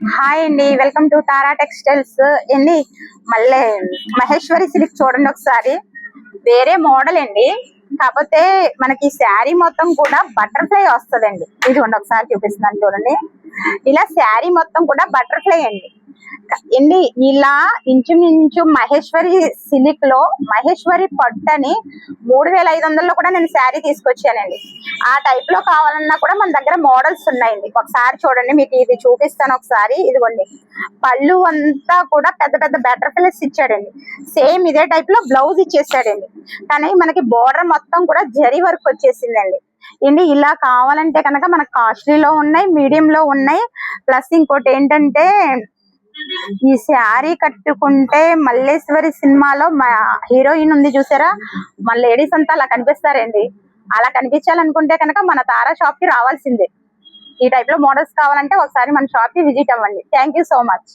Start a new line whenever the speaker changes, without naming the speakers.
Hi అండి, welcome to Tara textiles అండి. మళ్ళీ మహేశ్వరి సిల్క్ చూడండి ఒకసారి. వేరే మోడల్ అండి, కాకపోతే మనకి శారీ మొత్తం కూడా బటర్ఫ్లై వస్తుందండి. ఇదిగోండి ఒకసారి చూపిస్తున్నాను చూడండి. ఇలా శారీ మొత్తం కూడా బటర్ఫ్లై అండి. ఇలా ఇంచుమించు మహేశ్వరి సిల్క్ లో మహేశ్వరి పట్టని 3500లో కూడా నేను శారీ తీసుకొచ్చానండి. ఆ టైప్ లో కావాలన్నా కూడా మన దగ్గర మోడల్స్ ఉన్నాయండి. ఒకసారి చూడండి, మీకు ఇది చూపిస్తాను ఒకసారి. ఇదిగోండి, పళ్ళు అంతా కూడా పెద్ద పెద్ద బటర్ఫ్లైస్ ఇచ్చాడండి. సేమ్ ఇదే టైప్ లో బ్లౌజ్ ఇచ్చేసాడండి. కానీ మనకి బోర్డర్ మొత్తం కూడా జరీ వర్క్ వచ్చేసిందండి. ఇలా కావాలంటే కనుక మనకు కాస్ట్లీలో ఉన్నాయి, మీడియం లో ఉన్నాయి. ప్లస్ ఇంకోటి ఏంటంటే, ఈ శారీ కట్టుకుంటే మల్లేశ్వరి సినిమాలో హీరోయిన్ ఉంది చూసారా, మన లేడీస్ అంతా అలా కనిపిస్తారండి. అలా కనిపించాలనుకుంటే కనుక మన తారా షాప్ కి రావాల్సిందే. ఈ టైప్ లో మోడల్స్ కావాలంటే ఒకసారి మన షాప్ కి విజిట్ అవ్వండి. Thank you so much.